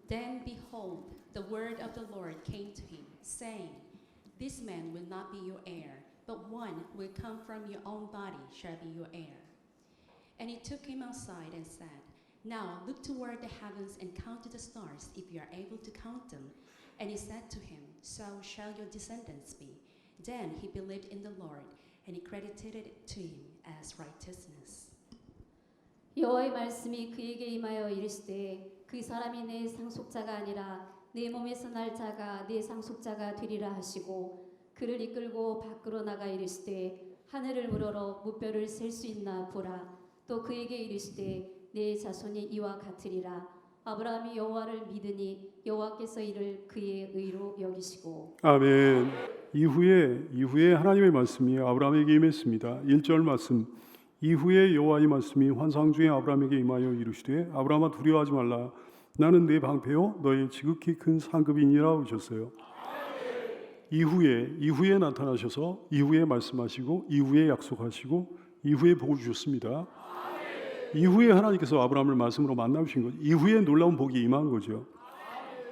Then behold, the word of the Lord came to him, saying, This man will not be your heir, but one will come from your own body shall be your heir. And he took him outside and said, Now look toward the heavens and count the stars, if you are able to count them. And he said to him, So shall your descendants be. Then he believed in the Lord, and he credited it to him as righteousness. 여호와의 말씀이 그에게 임하여 이르시되 그 사람이 내 상속자가 아니라 내 몸에서 날 자가 내 상속자가 되리라 하시고 그를 이끌고 밖으로 나가 이르시되 하늘을 우러러 무뼈를 셀 수 있나 보라. 또 그에게 이르시되 내 자손이 이와 같으리라. 아브라함이 여호와를 믿으니 여호와께서 이를 그의 의로 여기시고. 아멘. 이후에 하나님의 말씀이 아브라함에게 임했습니다. 1절 말씀. 이후에 여호와의 말씀이 환상 중에 아브라함에게 임하여 이르시되 아브라함아 두려워하지 말라. 나는 네 방패요 너의 지극히 큰 상급이니라 하셨어요. 이후에 나타나셔서 이후에 말씀하시고 이후에 약속하시고 이후에 복을 주셨습니다. 이후에 하나님께서 아브라함을 말씀으로 만나주신 거죠. 이후에 놀라운 복이 임한 거죠.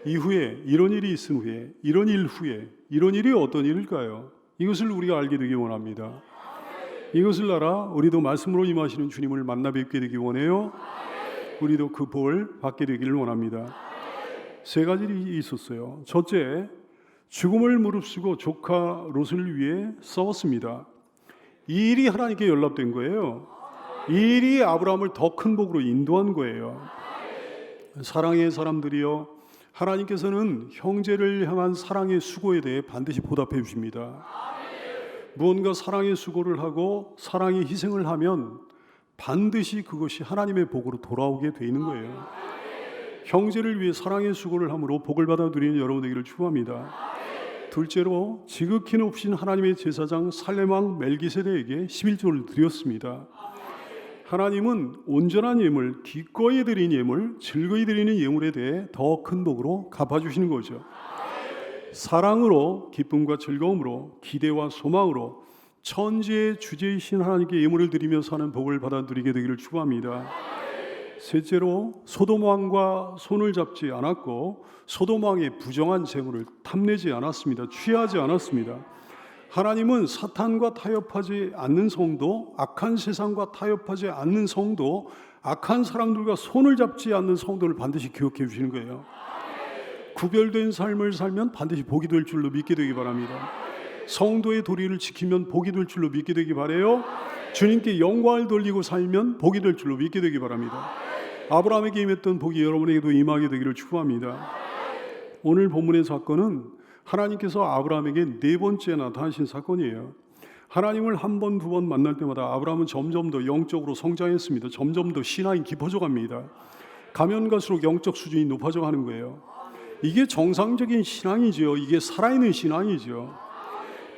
이후에 이런 일이 있은 후에 이런 일 후에 이런 일이 어떤 일일까요? 이것을 우리가 알게 되기 원합니다. 이것을 알아 우리도 말씀으로 임하시는 주님을 만나 뵙게 되기 원해요. 우리도 그 복을 받게 되기를 원합니다. 세 가지 일이 있었어요. 첫째, 죽음을 무릅쓰고 조카 롯을 위해 싸웠습니다. 이 일이 하나님께 연락된 거예요. 이 일이 아브라함을 더 큰 복으로 인도한 거예요. 사랑의 사람들이여, 하나님께서는 형제를 향한 사랑의 수고에 대해 반드시 보답해 주십니다. 무언가 사랑의 수고를 하고 사랑의 희생을 하면 반드시 그것이 하나님의 복으로 돌아오게 돼 있는 거예요. 형제를 위해 사랑의 수고를 함으로 복을 받아 누리는 여러분 되기를 축원합니다. 둘째로 지극히 높으신 하나님의 제사장 살렘왕 멜기세덱에게 11조를 드렸습니다. 하나님은 온전한 예물, 기꺼이 드린 예물, 즐거이 드리는 예물에 대해 더 큰 복으로 갚아주시는 거죠. 사랑으로, 기쁨과 즐거움으로, 기대와 소망으로 천지의 주제이신 하나님께 예물을 드리며 사는 복을 받아 누리게 되기를 축원합니다. 셋째로 소돔 왕과 손을 잡지 않았고 소돔 왕의 부정한 재물을 탐내지 않았습니다. 취하지 않았습니다. 하나님은 사탄과 타협하지 않는 성도, 악한 세상과 타협하지 않는 성도, 악한 사람들과 손을 잡지 않는 성도를 반드시 기억해 주시는 거예요. 구별된 삶을 살면 반드시 복이 될 줄로 믿게 되기 바랍니다. 성도의 도리를 지키면 복이 될 줄로 믿게 되기 바라요. 주님께 영광을 돌리고 살면 복이 될 줄로 믿게 되기 바랍니다. 아브라함에게 임했던 복이 여러분에게도 임하게 되기를 축원합니다. 오늘 본문의 사건은 하나님께서 아브라함에게 네 번째 나타나신 사건이에요. 하나님을 한 번, 두 번 만날 때마다 아브라함은 점점 더 영적으로 성장했습니다. 점점 더 신앙이 깊어져 갑니다. 가면 갈수록 영적 수준이 높아져 가는 거예요. 이게 정상적인 신앙이죠. 이게 살아있는 신앙이죠.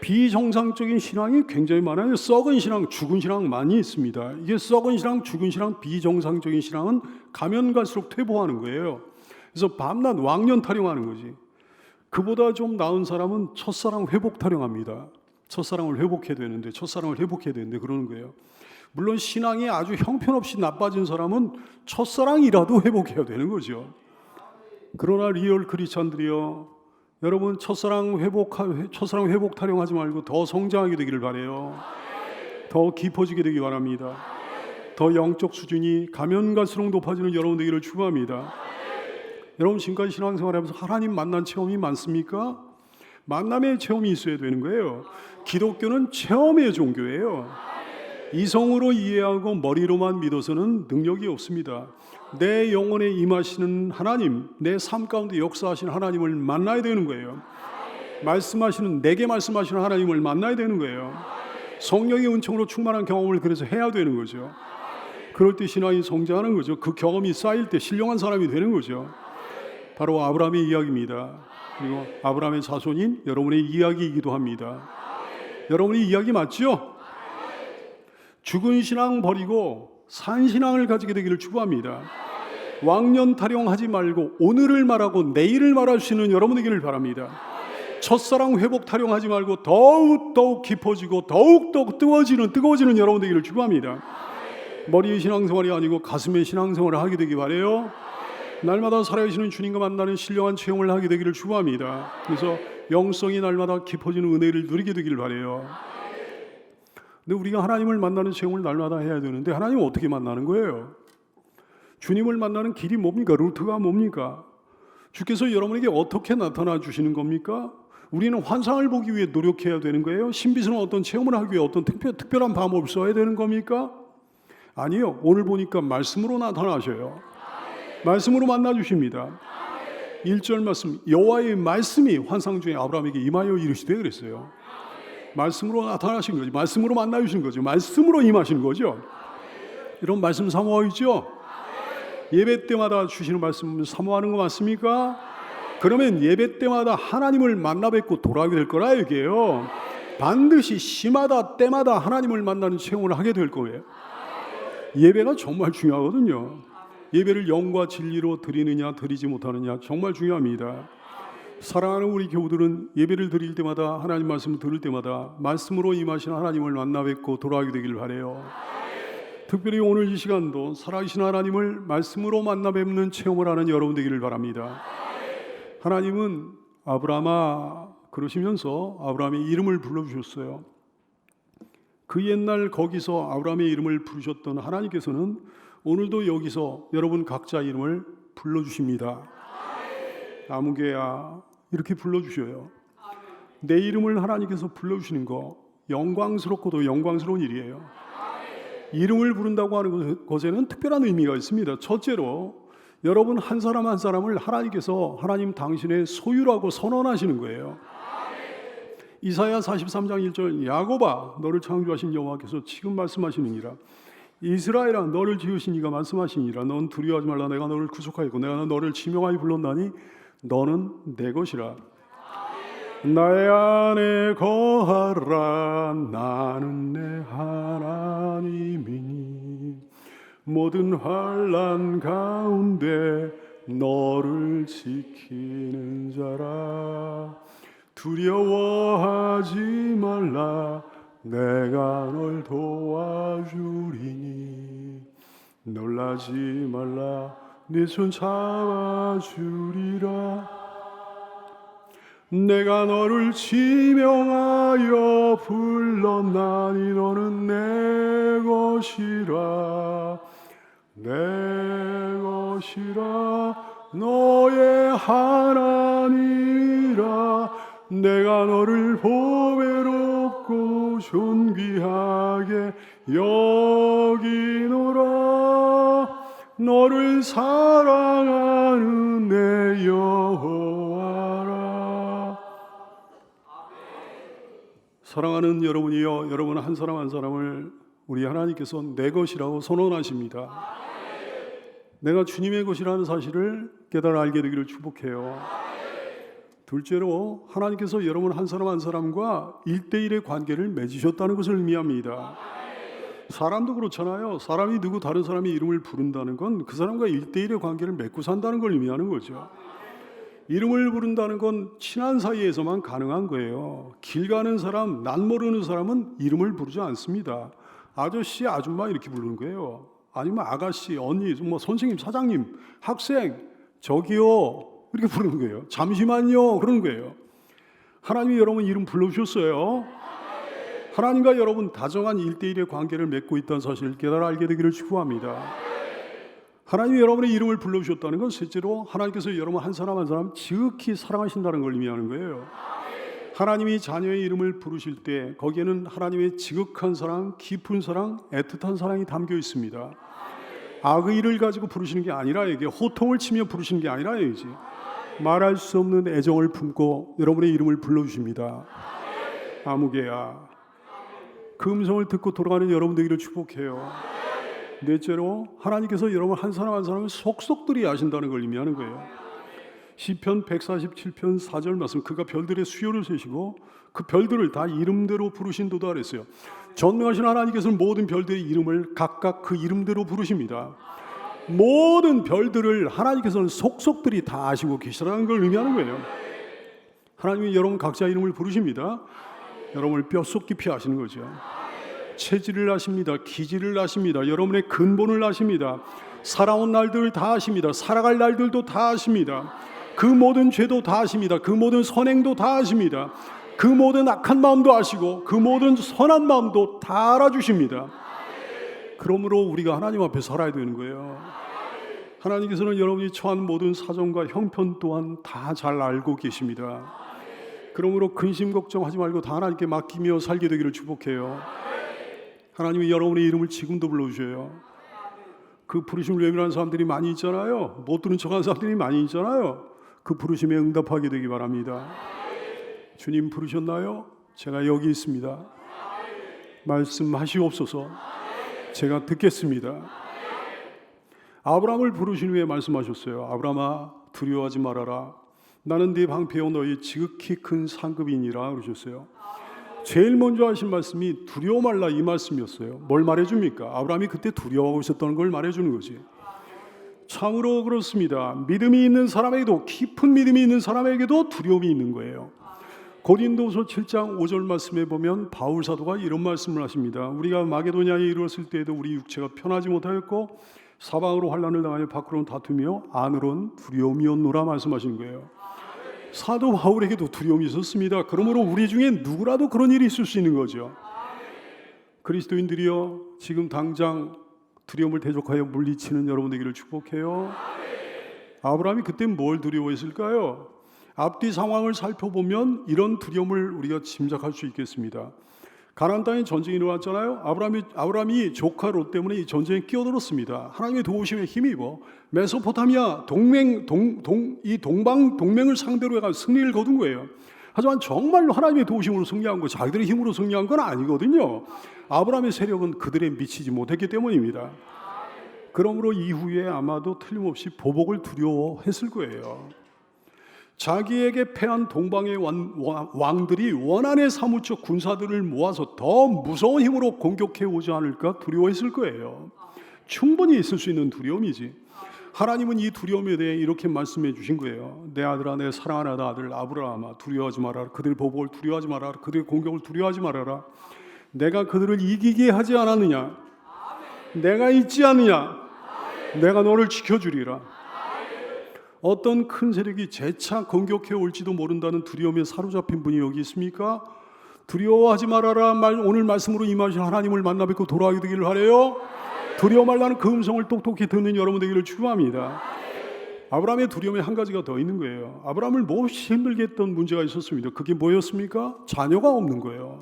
비정상적인 신앙이 굉장히 많아요. 썩은 신앙, 죽은 신앙 많이 있습니다. 이게 썩은 신앙, 죽은 신앙, 비정상적인 신앙은 가면 갈수록 퇴보하는 거예요. 그래서 밤낮 왕년 타령하는 거지. 그보다 좀 나은 사람은 첫사랑 회복 타령합니다. 첫사랑을 회복해야 되는데 그러는 거예요. 물론 신앙이 아주 형편없이 나빠진 사람은 첫사랑이라도 회복해야 되는 거죠. 그러나 리얼 크리스찬들이요, 여러분 첫사랑 회복 타령하지 말고 더 성장하게 되기를 바라요. 더 깊어지게 되기 바랍니다. 더 영적 수준이 가면 갈수록 높아지는 여러분 되기를 축원합니다. 여러분 지금까지 신앙생활하면서 하나님 만난 체험이 많습니까? 만남의 체험이 있어야 되는 거예요. 기독교는 체험의 종교예요. 이성으로 이해하고 머리로만 믿어서는 능력이 없습니다. 내 영혼에 임하시는 하나님, 내 삶 가운데 역사하시는 하나님을 만나야 되는 거예요. 내게 말씀하시는 하나님을 만나야 되는 거예요. 성령의 은총으로 충만한 경험을 그래서 해야 되는 거죠. 그럴 때 신앙이 성장하는 거죠. 그 경험이 쌓일 때 신령한 사람이 되는 거죠. 바로 아브라함의 이야기입니다. 그리고 아브라함의 자손인 여러분의 이야기이기도 합니다. 여러분의 이야기 맞죠? 죽은 신앙 버리고 산 신앙을 가지게 되기를 축원합니다. 왕년 타령하지 말고 오늘을 말하고 내일을 말할 수 있는 여러분 되기를 바랍니다. 첫사랑 회복 타령하지 말고 더욱 깊어지고 더욱 뜨거워지는 여러분 되기를 축원합니다. 머리의 신앙생활이 아니고 가슴의 신앙생활을 하게 되기 바라요. 날마다 살아계시는 주님과 만나는 신령한 체험을 하게 되기를 축원합니다. 그래서 영성이 날마다 깊어지는 은혜를 누리게 되기를 바라요. 근데 우리가 하나님을 만나는 체험을 날마다 해야 되는데 하나님은 어떻게 만나는 거예요? 주님을 만나는 길이 뭡니까? 루트가 뭡니까? 주께서 여러분에게 어떻게 나타나 주시는 겁니까? 우리는 환상을 보기 위해 노력해야 되는 거예요? 신비스러운 어떤 체험을 하기 위해 어떤 특별한 방법을 써야 되는 겁니까? 아니요. 오늘 보니까 말씀으로 나타나셔요. 말씀으로 만나 주십니다. 1절 말씀, 여호와의 말씀이 환상 중에 아브라함에게 임하여 이르시되 그랬어요. 말씀으로 나타나신 거죠. 말씀으로 만나 주신 거죠. 말씀으로 임하시는 거죠. 이런 말씀 사모하고 있죠? 예배 때마다 주시는 말씀 사모하는 거 맞습니까? 그러면 예배 때마다 하나님을 만나 뵙고 돌아오게 될 거라 얘기해요. 반드시 시마다 때마다 하나님을 만나는 체험을 하게 될 거예요. 예배가 정말 중요하거든요. 예배를 영과 진리로 드리느냐 드리지 못하느냐 정말 중요합니다. 사랑하는 우리 교우들은 예배를 드릴 때마다 하나님 말씀을 들을 때마다 말씀으로 임하신 하나님을 만나 뵙고 돌아오게 되기를 바라요. 특별히 오늘 이 시간도 살아계신 하나님을 말씀으로 만나 뵙는 체험을 하는 여러분 되기를 바랍니다. 하나님은 아브라함아 그러시면서 아브라함의 이름을 불러주셨어요. 그 옛날 거기서 아브라함의 이름을 부르셨던 하나님께서는 오늘도 여기서 여러분 각자 이름을 불러주십니다. 아무개야 이렇게 불러주셔요. 내 이름을 하나님께서 불러주시는 거 영광스럽고도 영광스러운 일이에요. 이름을 부른다고 하는 것에는 특별한 의미가 있습니다. 첫째로 여러분 한 사람 한 사람을 하나님께서 하나님 당신의 소유라고 선언하시는 거예요. 이사야 43장 1절 야곱아 너를 창조하신 여호와께서 지금 말씀하시느니라 이스라엘아 너를 지으신 이가 말씀하시니라 넌 두려워하지 말라 내가 너를 구속하였고 내가 너를 지명하여 불렀나니 너는 내 것이라 나의 안에 거하라 나는 내 하나님이니 모든 환난 가운데 너를 지키는 자라 두려워하지 말라 내가 널 도와주리니 놀라지 말라 네 손 잡아주리라 내가 너를 지명하여 불렀나니 너는 내 것이라 내 것이라 너의 하나님이라 내가 너를 보배롭고 존귀하게 여기노라 너를 사랑하는 내 여호와라. 사랑하는 여러분이여 여러분 한 사람 한 사람을 우리 하나님께서 내 것이라고 선언하십니다. 내가 주님의 것이라는 사실을 깨달아 알게 되기를 축복해요. 둘째로 하나님께서 여러분 한 사람 한 사람과 1대1의 관계를 맺으셨다는 것을 의미합니다. 사람도 그렇잖아요. 사람이 누구 다른 사람이 이름을 부른다는 건 그 사람과 1대1의 관계를 맺고 산다는 걸 의미하는 거죠. 이름을 부른다는 건 친한 사이에서만 가능한 거예요. 길 가는 사람, 난 모르는 사람은 이름을 부르지 않습니다. 아저씨, 아줌마 이렇게 부르는 거예요. 아니면 아가씨, 언니, 뭐 선생님, 사장님, 학생, 저기요 이렇게 부르는 거예요. 잠시만요 그러는 거예요. 하나님이 여러분 이름 불러주셨어요. 하나님과 여러분 다정한 1대1의 관계를 맺고 있다는 사실을 깨달아 알게 되기를 축복합니다. 하나님이 여러분의 이름을 불러주셨다는 건 실제로 하나님께서 여러분 한 사람 한 사람 지극히 사랑하신다는 걸 의미하는 거예요. 하나님이 자녀의 이름을 부르실 때 거기에는 하나님의 지극한 사랑, 깊은 사랑, 애틋한 사랑이 담겨 있습니다. 악의를 가지고 부르시는 게 아니라 이게 호통을 치며 부르시는 게 아니라 이지 말할 수 없는 애정을 품고 여러분의 이름을 불러주십니다. 아무개야 그 음성을 듣고 돌아가는 여러분 되기를 축복해요. 넷째로 하나님께서 여러분 한 사람 한 사람을 속속들이 아신다는 걸 의미하는 거예요. 시편 147편 4절 말씀 그가 별들의 수요를 세시고 그 별들을 다 이름대로 부르신도다 그랬어요. 전능하신 하나님께서는 모든 별들의 이름을 각각 그 이름대로 부르십니다. 모든 별들을 하나님께서는 속속들이 다 아시고 계시다는 걸 의미하는 거예요. 하나님이 여러분 각자 이름을 부르십니다. 여러분을 뼛속 깊이 아시는 거죠. 체질을 아십니다. 기질을 아십니다. 여러분의 근본을 아십니다. 살아온 날들 다 아십니다. 살아갈 날들도 다 아십니다. 그 모든 죄도 다 아십니다. 그 모든 선행도 다 아십니다. 그 모든 악한 마음도 아시고 그 모든 선한 마음도 다 알아주십니다. 그러므로 우리가 하나님 앞에 살아야 되는 거예요. 하나님께서는 여러분이 처한 모든 사정과 형편 또한 다 잘 알고 계십니다. 그러므로 근심 걱정하지 말고 다 하나님께 맡기며 살게 되기를 축복해요. 하나님이 여러분의 이름을 지금도 불러주셔요. 그 부르심을 외면하는 사람들이 많이 있잖아요. 못 들은 척하는 사람들이 많이 있잖아요. 그 부르심에 응답하게 되기 바랍니다. 주님 부르셨나요? 제가 여기 있습니다. 말씀하시옵소서. 제가 듣겠습니다. 아브라함을 부르신 후에 말씀하셨어요. 아브라함아 두려워하지 말아라. 나는 네 방패요 너희 지극히 큰 상급이니라 그러셨어요. 제일 먼저 하신 말씀이 두려워 말라 이 말씀이었어요. 뭘 말해줍니까? 아브라함이 그때 두려워하고 있었던 걸 말해주는 거지. 참으로 그렇습니다. 믿음이 있는 사람에게도, 깊은 믿음이 있는 사람에게도 두려움이 있는 거예요. 고린도서 7장 5절 말씀에 보면 바울 사도가 이런 말씀을 하십니다. 우리가 마게도냐에 이르렀을 때에도 우리 육체가 편하지 못하였고 사방으로 환난을 당하여 밖으로는 다투며 안으로는 두려움이었노라 말씀하시는 거예요. 사도 바울에게도 두려움이 있었습니다. 그러므로 우리 중에 누구라도 그런 일이 있을 수 있는 거죠. 그리스도인들이여 지금 당장 두려움을 대적하여 물리치는 여러분 되기를 축복해요. 아브라함이 그때 뭘 두려워했을까요? 앞뒤 상황을 살펴보면 이런 두려움을 우리가 짐작할 수 있겠습니다. 가나안 땅에 전쟁이 일어났잖아요. 아브라함이 조카 롯 때문에 이 전쟁에 끼어들었습니다. 하나님의 도우심에 힘입어 메소포타미아 이 동방 동맹을 상대로 해가 승리를 거둔 거예요. 하지만 정말로 하나님의 도우심으로 승리한 거, 자기들의 힘으로 승리한 건 아니거든요. 아브라함의 세력은 그들에 미치지 못했기 때문입니다. 그러므로 이후에 아마도 틀림없이 보복을 두려워했을 거예요. 자기에게 패한 동방의 왕들이 원한에 사무쳐 군사들을 모아서 더 무서운 힘으로 공격해 오지 않을까 두려워했을 거예요. 충분히 있을 수 있는 두려움이지. 하나님은 이 두려움에 대해 이렇게 말씀해 주신 거예요. 내 아들아, 내 사랑하는 아들 아브라함아, 두려워하지 말아라. 그들의 보복을 두려워하지 말아라. 그들의 공격을 두려워하지 말아라. 내가 그들을 이기게 하지 않았느냐? 내가 있지 않느냐? 내가 너를 지켜주리라. 어떤 큰 세력이 재차 공격해 올지도 모른다는 두려움에 사로잡힌 분이 여기 있습니까? 두려워하지 말아라. 오늘 말씀으로 임하신 하나님을 만나 뵙고 돌아가게 되기를 바라요. 두려워 말라는 그 음성을 똑똑히 듣는 여러분 되기를 축원합니다. 아브라함의 두려움에 한 가지가 더 있는 거예요. 아브라함을 몹시 힘들게 했던 문제가 있었습니다. 그게 뭐였습니까? 자녀가 없는 거예요.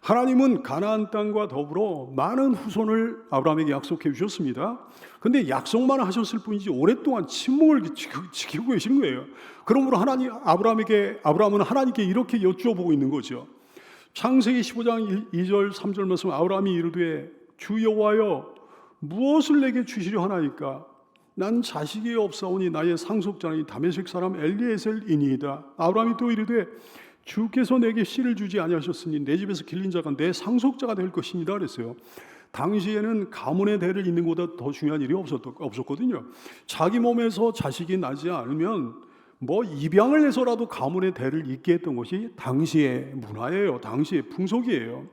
하나님은 가나안 땅과 더불어 많은 후손을 아브라함에게 약속해 주셨습니다. 그런데 약속만 하셨을 뿐이지 오랫동안 침묵을 지키고 계신 거예요. 그러므로 아브라함은 하나님께 이렇게 여쭈어보고 있는 거죠. 창세기 15장 2절 3절 말씀 아브라함이 이르되 주 여호와여 무엇을 내게 주시려 하나이까? 난 자식이 없사오니 나의 상속자는 다메섹 사람 엘리에셀이니이다. 아브라함이 또 이르되 주께서 내게 씨를 주지 아니하셨으니 내 집에서 길린 자가 내 상속자가 될 것이니라 그랬어요. 당시에는 가문의 대를 잇는 것보다 더 중요한 일이 없었거든요. 자기 몸에서 자식이 나지 않으면 입양을 해서라도 가문의 대를 잇게 했던 것이 당시의 문화예요. 당시의 풍속이에요.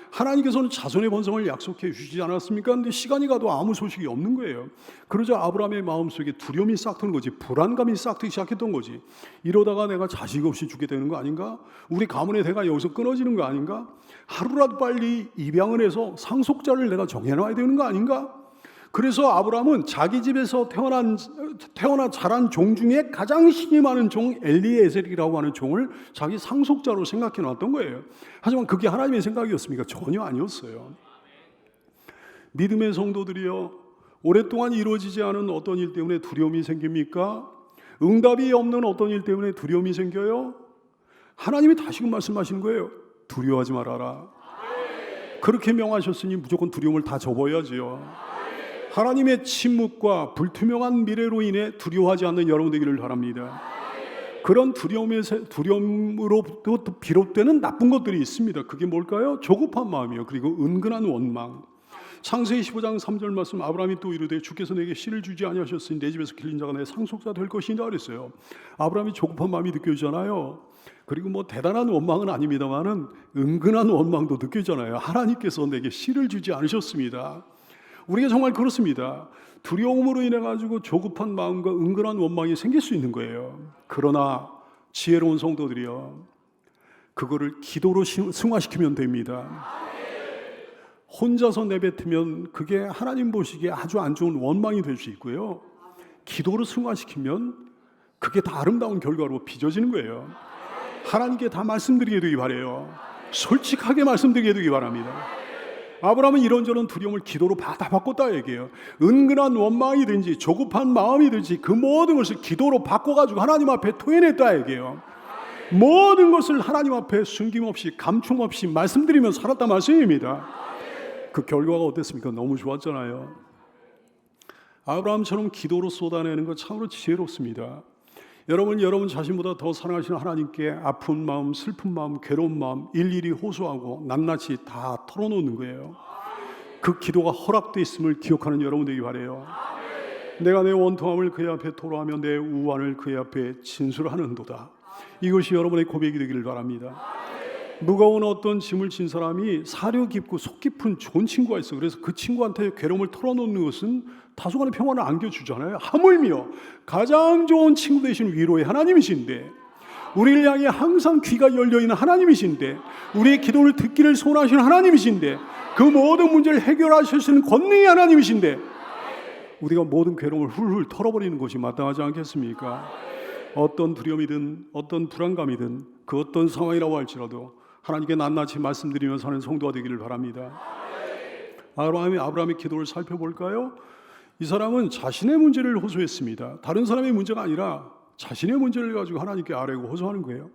하나님께서는 자손의 번성을 약속해 주시지 않았습니까? 근데 시간이 가도 아무 소식이 없는 거예요. 그러자 아브라함의 마음속에 두려움이 싹 트는 거지. 불안감이 싹 트기 시작했던 거지. 이러다가 내가 자식 없이 죽게 되는 거 아닌가? 우리 가문의 대가 여기서 끊어지는 거 아닌가? 하루라도 빨리 입양을 해서 상속자를 내가 정해놔야 되는 거 아닌가? 그래서 아브라함은 자기 집에서 태어나 자란 종 중에 가장 신이 많은 종 엘리에셀이라고 하는 종을 자기 상속자로 생각해 놨던 거예요. 하지만 그게 하나님의 생각이었습니까? 전혀 아니었어요. 믿음의 성도들이여, 오랫동안 이루어지지 않은 어떤 일 때문에 두려움이 생깁니까? 응답이 없는 어떤 일 때문에 두려움이 생겨요? 하나님이 다시금 말씀하시는 거예요. 두려워하지 말아라. 그렇게 명하셨으니 무조건 두려움을 다 접어야지요. 하나님의 침묵과 불투명한 미래로 인해 두려워하지 않는 여러분 되기를 바랍니다. 그런 두려움으로부터 비롯되는 나쁜 것들이 있습니다. 그게 뭘까요? 조급한 마음이요. 그리고 은근한 원망. 창세기 15장 3절 말씀 아브라함이 또 이르되 주께서 내게 씨를 주지 아니하셨으니 내 집에서 길린 자가 내 상속자 될 것이니라 그랬어요. 아브라함이 조급한 마음이 느껴지잖아요. 그리고 대단한 원망은 아닙니다만은 은근한 원망도 느껴지잖아요. 하나님께서 내게 씨를 주지 않으셨습니다. 우리가 정말 그렇습니다. 두려움으로 인해 가지고 조급한 마음과 은근한 원망이 생길 수 있는 거예요. 그러나 지혜로운 성도들이요, 그거를 기도로 승화시키면 됩니다. 혼자서 내뱉으면 그게 하나님 보시기에 아주 안 좋은 원망이 될 수 있고요. 기도로 승화시키면 그게 다 아름다운 결과로 빚어지는 거예요. 하나님께 다 말씀드리게 되기 바라요. 솔직하게 말씀드리게 되기 바랍니다. 아브라함은 이런저런 두려움을 기도로 다 바꿨다 얘기해요. 은근한 원망이든지 조급한 마음이든지 그 모든 것을 기도로 바꿔가지고 하나님 앞에 토해냈다 얘기해요. 모든 것을 하나님 앞에 숨김없이 감춤없이 말씀드리며 살았다 말씀입니다. 그 결과가 어땠습니까? 너무 좋았잖아요. 아브라함처럼 기도로 쏟아내는 것 참으로 지혜롭습니다. 여러분 자신보다 더 사랑하시는 하나님께 아픈 마음, 슬픈 마음, 괴로운 마음 일일이 호소하고 낱낱이 다 털어놓는 거예요. 그 기도가 허락되어 있음을 기억하는 여러분 되기 바라요. 내가 내 원통함을 그의 앞에 토로하며 내 우환을 그의 앞에 진술하는도다. 이것이 여러분의 고백이 되기를 바랍니다. 무거운 어떤 짐을 진 사람이 사려 깊고 속 깊은 좋은 친구가 있어. 그래서 그 친구한테 괴로움을 털어놓는 것은 다소간의 평안을 안겨주잖아요. 하물며 가장 좋은 친구 되신 위로의 하나님이신데, 우리를 향해 항상 귀가 열려있는 하나님이신데, 우리의 기도를 듣기를 소원하시는 하나님이신데, 그 모든 문제를 해결하실 수 있는 권능의 하나님이신데, 우리가 모든 괴로움을 훌훌 털어버리는 것이 마땅하지 않겠습니까? 어떤 두려움이든 어떤 불안감이든 그 어떤 상황이라고 할지라도 하나님께 낱낱이 말씀드리면서 하는 성도가 되기를 바랍니다. 아브라함의 기도를 살펴볼까요? 이 사람은 자신의 문제를 호소했습니다. 다른 사람의 문제가 아니라 자신의 문제를 가지고 하나님께 아뢰고 호소하는 거예요.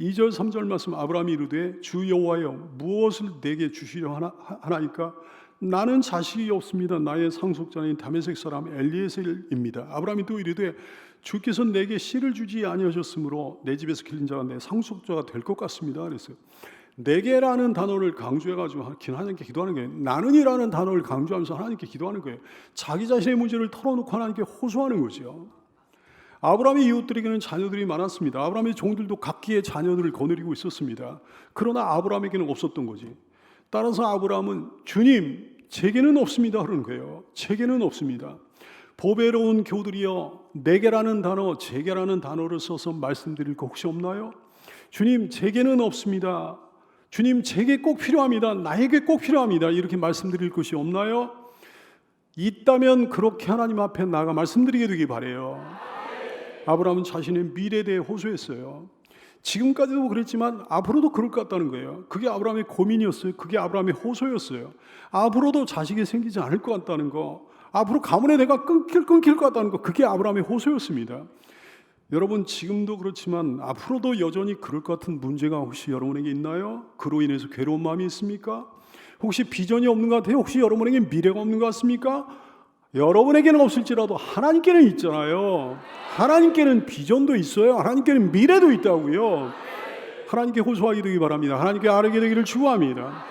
2절 3절 말씀, 아브라함이 이르되 주 여호와여 무엇을 내게 주시려 하나이까? 나는 자식이 없습니다. 나의 상속자는 다메섹 사람 엘리에셀입니다. 아브라함이 또 이르되 주께서 내게 씨를 주지 아니하셨으므로 내 집에서 길린 자가 내 상속자가 될 것 같습니다. 그랬어요. 내게라는 단어를 강조해가지고 하나님께 기도하는 거예요. 나는이라는 단어를 강조하면서 하나님께 기도하는 거예요. 자기 자신의 문제를 털어놓고 하나님께 호소하는 거죠. 아브라함의 이웃들에게는 자녀들이 많았습니다. 아브라함의 종들도 각기의 자녀들을 거느리고 있었습니다. 그러나 아브라함에게는 없었던 거지. 따라서 아브라함은 주님, 제게는 없습니다 그러는 거예요. 제게는 없습니다. 보배로운 교들이여, 내게라는 단어, 제게라는 단어를 써서 말씀드릴 거 혹시 없나요? 주님, 제게는 없습니다. 주님, 제게 꼭 필요합니다. 나에게 꼭 필요합니다. 이렇게 말씀드릴 것이 없나요? 있다면 그렇게 하나님 앞에 나가 말씀드리게 되기 바라요. 아브라함은 자신의 미래에 대해 호소했어요. 지금까지도 그랬지만 앞으로도 그럴 것 같다는 거예요. 그게 아브라함의 고민이었어요. 그게 아브라함의 호소였어요. 앞으로도 자식이 생기지 않을 것 같다는 거, 앞으로 가문의 대가 끊길 것 같다는 거, 그게 아브라함의 호소였습니다. 여러분, 지금도 그렇지만 앞으로도 여전히 그럴 것 같은 문제가 혹시 여러분에게 있나요? 그로 인해서 괴로운 마음이 있습니까? 혹시 비전이 없는 것 같아요? 혹시 여러분에게 미래가 없는 것 같습니까? 여러분에게는 없을지라도 하나님께는 있잖아요. 하나님께는 비전도 있어요. 하나님께는 미래도 있다고요. 하나님께 호소하게 되기 바랍니다. 하나님께 아뢰게 되기를 축원합니다.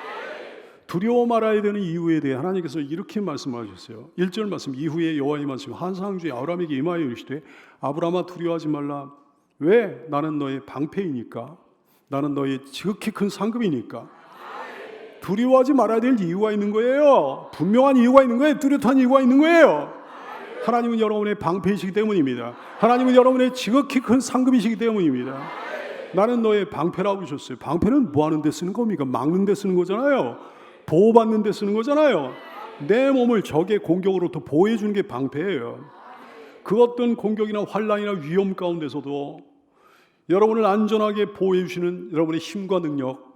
두려워 말아야 되는 이유에 대해 하나님께서 이렇게 말씀하셨어요. 1절 말씀 이후에 여호와의 말씀 한상주의 아브라함에게 임하여 이르시되 아브라함아 두려워하지 말라. 왜? 나는 너의 방패이니까. 나는 너의 지극히 큰 상급이니까. 두려워하지 말아야 될 이유가 있는 거예요. 분명한 이유가 있는 거예요. 뚜렷한 이유가 있는 거예요. 하나님은 여러분의 방패이시기 때문입니다. 하나님은 여러분의 지극히 큰 상급이시기 때문입니다. 나는 너의 방패라고 하셨어요. 방패는 뭐 하는 데 쓰는 겁니까? 막는 데 쓰는 거잖아요. 보호받는 데 쓰는 거잖아요. 내 몸을 적의 공격으로부터 보호해 주는 게 방패예요. 그 어떤 공격이나 환난이나 위험 가운데서도 여러분을 안전하게 보호해 주시는 여러분의 힘과 능력,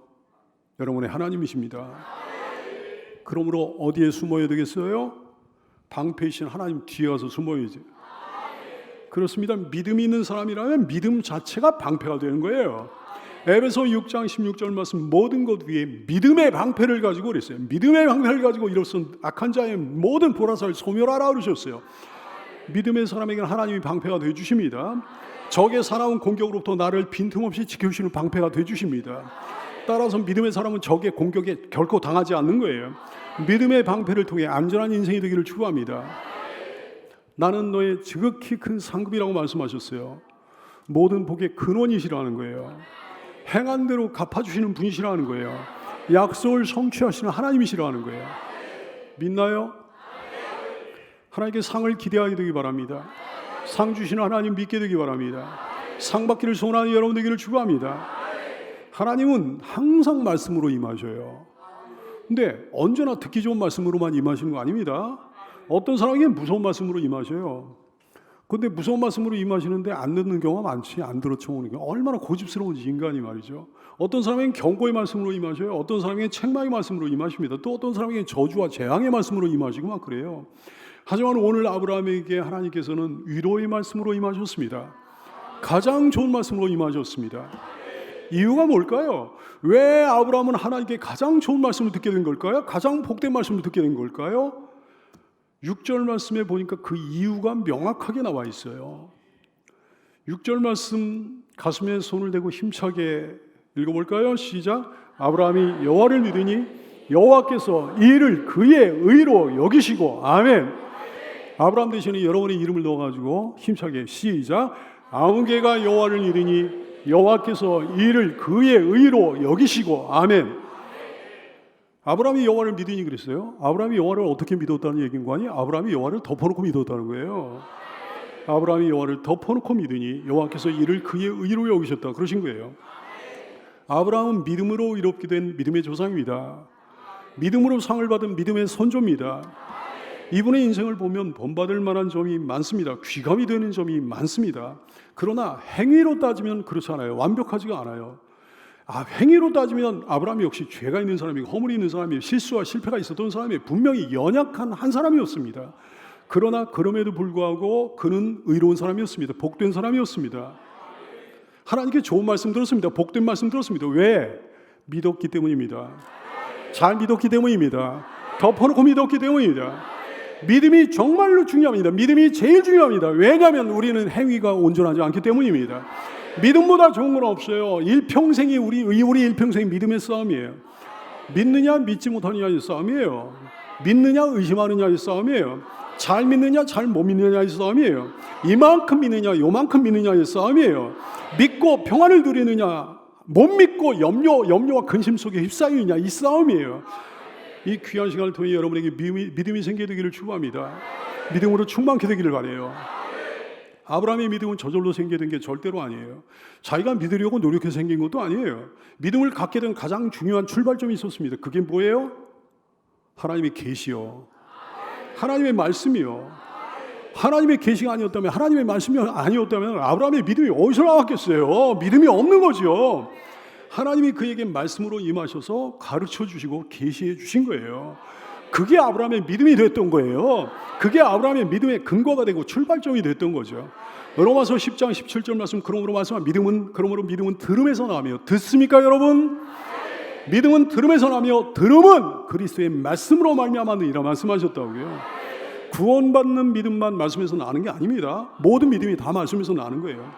여러분의 하나님이십니다. 그러므로 어디에 숨어야 되겠어요? 방패이신 하나님 뒤에 가서 숨어야지. 그렇습니다. 믿음이 있는 사람이라면 믿음 자체가 방패가 되는 거예요. 에베소 6장 16절 말씀, 모든 것 위에 믿음의 방패를 가지고 그랬어요. 믿음의 방패를 가지고 이로써 악한 자의 모든 보라사를 소멸하라 그러셨어요. 믿음의 사람에게는 하나님이 방패가 되어 주십니다. 적의 살아온 공격으로부터 나를 빈틈없이 지켜주시는 방패가 되어 주십니다. 따라서 믿음의 사람은 적의 공격에 결코 당하지 않는 거예요. 믿음의 방패를 통해 안전한 인생이 되기를 축원합니다. 나는 너의 지극히 큰 상급이라고 말씀하셨어요. 모든 복의 근원이시라는 거예요. 행한 대로 갚아주시는 분이시라는 거예요. 약속을 성취하시는 하나님이시라는 거예요. 믿나요? 하나님께 상을 기대하게 되기 바랍니다. 상 주시는 하나님 믿게 되기 바랍니다. 상 받기를 소원하는 여러분 되기를 축원합니다. 하나님은 항상 말씀으로 임하셔요. 근데 언제나 듣기 좋은 말씀으로만 임하시는 거 아닙니다. 어떤 사람에게 무서운 말씀으로 임하셔요. 근데 무서운 말씀으로 임하시는데 안 듣는 경우가 많지, 안 들어쳐오는 경우. 얼마나 고집스러운지 인간이 말이죠. 어떤 사람에게는 경고의 말씀으로 임하셔요. 어떤 사람에게는 책망의 말씀으로 임하십니다. 또 어떤 사람에게는 저주와 재앙의 말씀으로 임하시고 막 그래요. 하지만 오늘 아브라함에게 하나님께서는 위로의 말씀으로 임하셨습니다. 가장 좋은 말씀으로 임하셨습니다. 이유가 뭘까요? 왜 아브라함은 하나님께 가장 좋은 말씀을 듣게 된 걸까요? 가장 복된 말씀을 듣게 된 걸까요? 6절 말씀에 보니까 그 이유가 명확하게 나와 있어요. 6절 말씀 가슴에 손을 대고 힘차게 읽어볼까요? 시작. 아브라함이 여호와를 믿으니 여호와께서 이 일을 그의 의로 여기시고. 아멘. 아브라함 대신에 여러분의 이름을 넣어가지고 힘차게 시작. 아무개가 여호와를 믿으니 여호와께서 이 일을 그의 의로 여기시고. 아멘. 아브라함이 여호와를 믿으니 그랬어요. 아브라함이 여호와를 어떻게 믿었다는 얘기인 거 아니에요? 아브라함이 여호와를 덮어놓고 믿었다는 거예요. 아브라함이 여호와를 덮어놓고 믿으니 여호와께서 이를 그의 의로 여기셨다 그러신 거예요. 아브라함은 믿음으로 의롭게 된 믿음의 조상입니다. 믿음으로 상을 받은 믿음의 선조입니다. 이분의 인생을 보면 본받을 만한 점이 많습니다. 귀감이 되는 점이 많습니다. 그러나 행위로 따지면 그렇지 않아요. 완벽하지가 않아요. 행위로 따지면 아브라함이 역시 죄가 있는 사람이고 허물이 있는 사람이에요. 실수와 실패가 있었던 사람이에요. 분명히 연약한 한 사람이었습니다. 그러나 그럼에도 불구하고 그는 의로운 사람이었습니다. 복된 사람이었습니다. 하나님께 좋은 말씀 들었습니다. 복된 말씀 들었습니다. 왜? 믿었기 때문입니다. 잘 믿었기 때문입니다. 덮어놓고 믿었기 때문입니다. 믿음이 정말로 중요합니다. 믿음이 제일 중요합니다. 왜냐하면 우리는 행위가 온전하지 않기 때문입니다. 믿음보다 좋은 건 없어요. 일평생이 우리 일평생이 믿음의 싸움이에요. 믿느냐 믿지 못하느냐의 싸움이에요. 믿느냐 의심하느냐의 싸움이에요. 잘 믿느냐 잘 못 믿느냐의 싸움이에요. 이만큼 믿느냐 요만큼 믿느냐의 싸움이에요. 믿고 평안을 누리느냐 못 믿고 염려와 근심 속에 휩싸이느냐 이 싸움이에요. 이 귀한 시간을 통해 여러분에게 믿음이 생기게 되기를 축복합니다. 믿음으로 충만케 되기를 바라요. 아브라함의 믿음은 저절로 생기게 된 게 절대로 아니에요. 자기가 믿으려고 노력해서 생긴 것도 아니에요. 믿음을 갖게 된 가장 중요한 출발점이 있었습니다. 그게 뭐예요? 하나님의 계시요. 하나님의 말씀이요. 하나님의 계시가 아니었다면, 하나님의 말씀이 아니었다면 아브라함의 믿음이 어디서 나왔겠어요? 믿음이 없는 거죠. 하나님이 그에게 말씀으로 임하셔서 가르쳐 주시고 계시해 주신 거예요. 그게 아브라함의 믿음이 됐던 거예요. 그게 아브라함의 믿음의 근거가 되고 출발점이 됐던 거죠. 로마서 10장 17절 말씀, 그러므로 믿음은 들음에서 나며. 듣습니까 여러분? 믿음은 들음에서 나며 들음은 그리스도의 말씀으로 말미암았느니라 말씀하셨다고요. 구원받는 믿음만 말씀에서 나는 게 아닙니다. 모든 믿음이 다 말씀에서 나는 거예요.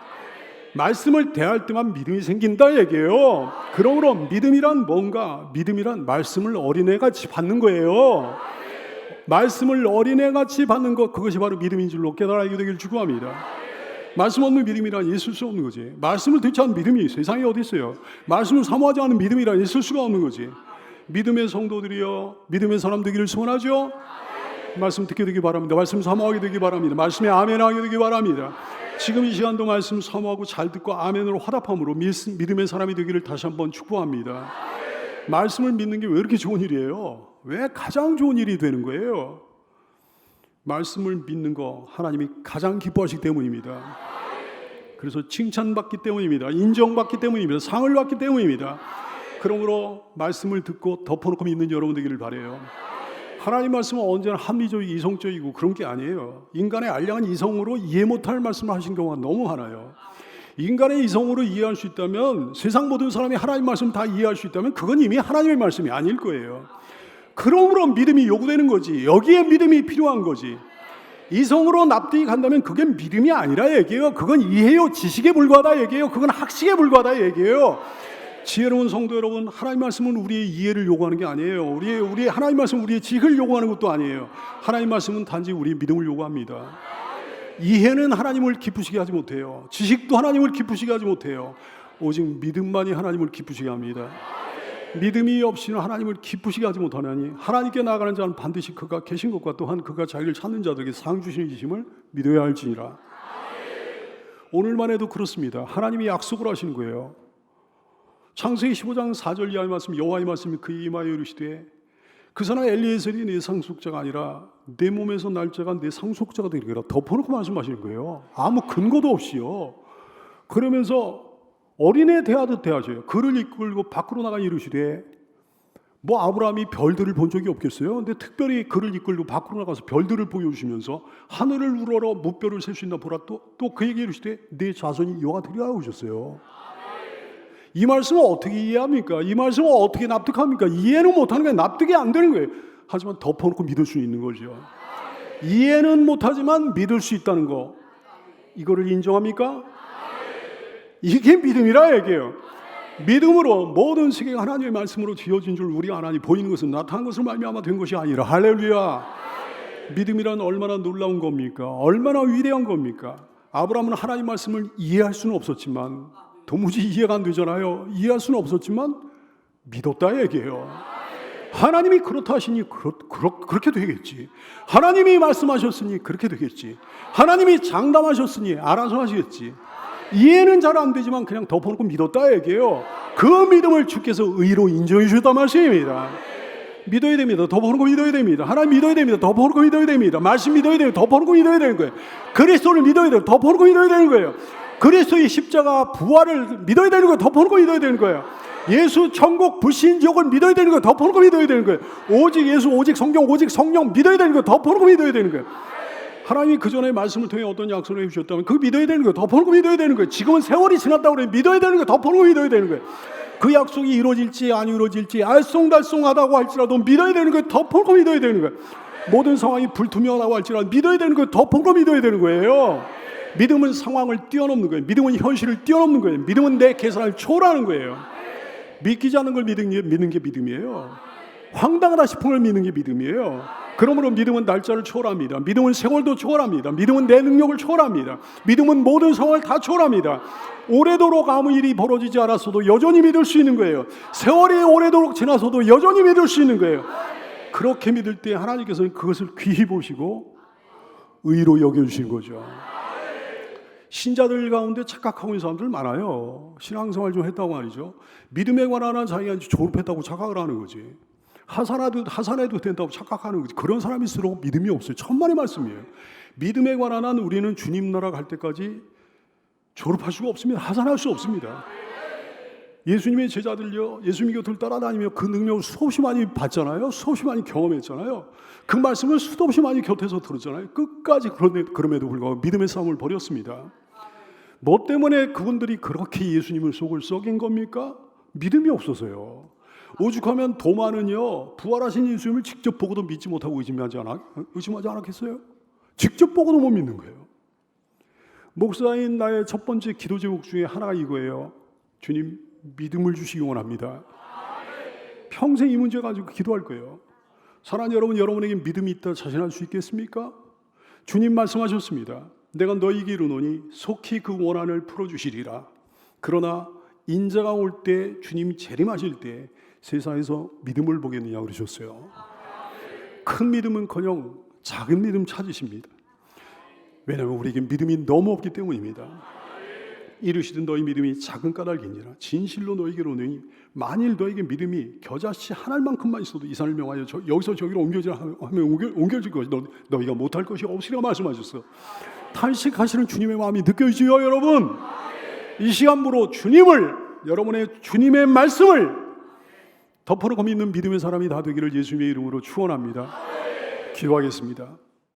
말씀을 대할 때만 믿음이 생긴다 얘기예요. 그러므로 믿음이란 뭔가? 믿음이란 말씀을 어린애같이 받는 거예요. 말씀을 어린애같이 받는 것, 그것이 바로 믿음인 줄로 깨달아야 되길 축원합니다. 말씀 없는 믿음이란 있을 수 없는 거지. 말씀을 듣지 않은 믿음이 세상에 어디 있어요? 말씀을 사모하지 않은 믿음이란 있을 수가 없는 거지. 믿음의 성도들이여, 믿음의 사람 되기를 소원하죠? 말씀 듣게 되기 바랍니다. 말씀 사모하게 되기 바랍니다. 말씀에 아멘하게 되기 바랍니다. 지금 이 시간도 말씀 사모하고 잘 듣고 아멘으로 화답함으로 믿음의 사람이 되기를 다시 한번 축복합니다. 말씀을 믿는 게 왜 이렇게 좋은 일이에요? 왜 가장 좋은 일이 되는 거예요? 말씀을 믿는 거 하나님이 가장 기뻐하시기 때문입니다. 그래서 칭찬받기 때문입니다. 인정받기 때문입니다. 상을 받기 때문입니다. 그러므로 말씀을 듣고 덮어놓고 믿는 여러분 되기를 바라요. 하나님 말씀은 언제나 합리적이고 이성적이고 그런 게 아니에요. 인간의 알량한 이성으로 이해 못할 말씀을 하신 경우가 너무 많아요. 인간의 이성으로 이해할 수 있다면, 세상 모든 사람이 하나님 말씀 다 이해할 수 있다면 그건 이미 하나님의 말씀이 아닐 거예요. 그러므로 믿음이 요구되는 거지. 여기에 믿음이 필요한 거지. 이성으로 납득이 간다면 그게 믿음이 아니라 얘기예요. 그건 이해요. 지식에 불과하다 얘기예요. 그건 학식에 불과하다 얘기예요. 지혜로운 성도 여러분, 하나님 말씀은 우리의 이해를 요구하는 게 아니에요. 우리의 하나님 말씀은 우리의 지식을 요구하는 것도 아니에요. 하나님 말씀은 단지 우리의 믿음을 요구합니다. 이해는 하나님을 기쁘시게 하지 못해요. 지식도 하나님을 기쁘시게 하지 못해요. 오직 믿음만이 하나님을 기쁘시게 합니다. 믿음이 없이는 하나님을 기쁘시게 하지 못하나니 하나님께 나아가는 자는 반드시 그가 계신 것과 또한 그가 자기를 찾는 자들에게 상 주시는 이심을 믿어야 할지니라. 오늘만 해도 그렇습니다. 하나님이 약속을 하시는 거예요. 창세기 15장 4절 이하의 말씀, 여호와의 말씀이 그에게 임하여 이르시되 그 사람 엘리에셀이 내 상속자가 아니라 내 몸에서 날 자가 내 상속자가 되리라. 덮어놓고 말씀하시는 거예요. 아무 근거도 없이요. 그러면서 어린애 대하듯 대하셔요. 그를 이끌고 밖으로 나가 이르시되, 뭐 아브라함이 별들을 본 적이 없겠어요? 근데 특별히 그를 이끌고 밖으로 나가서 별들을 보여주시면서 하늘을 우러러 무뼈를 셀 수 있나 보라. 또 그에게 이르시되 내 자손이 여호와 되리라 하셨어요. 이 말씀을 어떻게 이해합니까? 이 말씀을 어떻게 납득합니까? 이해는 못하는 거예요. 납득이 안 되는 거예요. 하지만 덮어놓고 믿을 수 있는 거죠. 이해는 못하지만 믿을 수 있다는 거, 이거를 인정합니까? 이게 믿음이라 얘기해요. 믿음으로 모든 세계가 하나님의 말씀으로 지어진 줄 우리가 하나님 보이는 것은 나타난 것을 말미암아 된 것이 아니라. 할렐루야. 믿음이란 얼마나 놀라운 겁니까? 얼마나 위대한 겁니까? 아브라함은 하나님 말씀을 이해할 수는 없었지만, 도무지 이해가 안 되잖아요. 이해할 수는 없었지만 믿었다 얘기해요. 하나님이 그렇다 하시니 그렇게 되겠지. 하나님이 말씀하셨으니 그렇게 되겠지. 하나님이 장담하셨으니 알아서 하시겠지. 이해는 잘 안 되지만 그냥 덮어놓고 믿었다 얘기해요. 그 믿음을 주께서 의로 인정해 주셨단 말씀입니다. 믿어야 됩니다. 덮어놓고 믿어야 됩니다. 하나님 믿어야 됩니다. 덮어놓고 믿어야 됩니다. 말씀 믿어야 됩니다. 덮어놓고 믿어야 되는 거예요. 그리스도를 믿어야 돼요. 덮어놓고 믿어야 되는 거예요. 그리스도의 십자가 부활을 믿어야 되는 거예요. 덮어놓고 믿어야 되는 거예요. 예수 천국 불신 지옥을 믿어야 되는 거예요. 덮어놓고 믿어야 되는 거예요. 오직 예수, 오직 성경 믿어야 되는 거예요. 덮어놓고 믿어야 되는 거예요. 하나님이 그 전에 말씀을 통해 어떤 약속을 해주셨다면 그거 믿어야 되는 거예요. 덮어놓고 믿어야 되는 거예요. 지금은 세월이 지났다고 그래요. 믿어야 되는 거예요. 덮어놓고 믿어야 되는 거예요. 그 약속이 이루어질지 안 이루어질지 알쏭달쏭하다고 할지라도 믿어야 되는 거예요. 덮어놓고 믿어야 되는 거예요. 모든 상황이 불투명하다고 할지라도 믿어야 되는 거예요. 덮어놓고 믿어야 되는 거예요. 믿음은 상황을 뛰어넘는 거예요. 믿음은 현실을 뛰어넘는 거예요. 믿음은 내 계산을 초월하는 거예요. 믿기지 않는 걸 믿는 게 믿음이에요. 황당하다 싶은 걸 믿는 게 믿음이에요. 그러므로 믿음은 날짜를 초월합니다. 믿음은 세월도 초월합니다. 믿음은 내 능력을 초월합니다. 믿음은 모든 상황을 다 초월합니다. 오래도록 아무 일이 벌어지지 않았어도 여전히 믿을 수 있는 거예요. 세월이 오래도록 지나서도 여전히 믿을 수 있는 거예요. 그렇게 믿을 때 하나님께서는 그것을 귀히 보시고 의로 여겨주시는 거죠. 신자들 가운데 착각하고 있는 사람들 많아요. 신앙생활 좀 했다고 말이죠. 믿음에 관한 자기가 졸업했다고 착각을 하는 거지. 하산해도 된다고 착각하는 거지. 그런 사람일수록 믿음이 없어요. 천만의 말씀이에요. 믿음에 관한 한 우리는 주님 나라 갈 때까지 졸업할 수가 없습니다. 하산할 수 없습니다. 예수님의 제자들요, 예수님 곁을 따라다니며 그 능력을 수없이 많이 봤잖아요. 수없이 많이 경험했잖아요. 그 말씀을 수도 없이 많이 곁에서 들었잖아요. 끝까지 그럼에도 불구하고 믿음의 싸움을 벌였습니다. 뭐 때문에 그분들이 그렇게 예수님을 속을 썩인 겁니까? 믿음이 없어서요. 오죽하면 도마는요, 부활하신 예수님을 직접 보고도 믿지 못하고 의심하지 않았겠어요? 직접 보고도 못 믿는 거예요. 목사인 나의 첫 번째 기도 제목 중에 하나가 이거예요. 주님, 믿음을 주시기 원합니다. 평생 이 문제 가지고 기도할 거예요. 사랑하는 여러분, 여러분에게 믿음이 있다 자신할 수 있겠습니까? 주님 말씀하셨습니다. 내가 너희에게 이르노니 속히 그 원한을 풀어주시리라. 그러나 인자가 올 때, 주님 재림하실 때 세상에서 믿음을 보겠느냐 그러셨어요. 큰 믿음은커녕 작은 믿음 찾으십니다. 왜냐하면 우리에게 믿음이 너무 없기 때문입니다. 이르시든 너희 믿음이 작은 까닭이니라. 진실로 너희에게로 오느니 만일 너희에게 믿음이 겨자씨 한 알만큼만 있어도 이 산을 명하여 여기서 저기로 옮겨지라 하면 옮겨질 것이 너희가 못할 것이 없으리라 말씀하셨어. 탄식하시는 주님의 마음이 느껴지죠, 여러분? 이 시간부로 주님의 말씀을 덮어놓고 믿는 믿음의 사람이 다 되기를 예수님의 이름으로 축원합니다. 기도하겠습니다.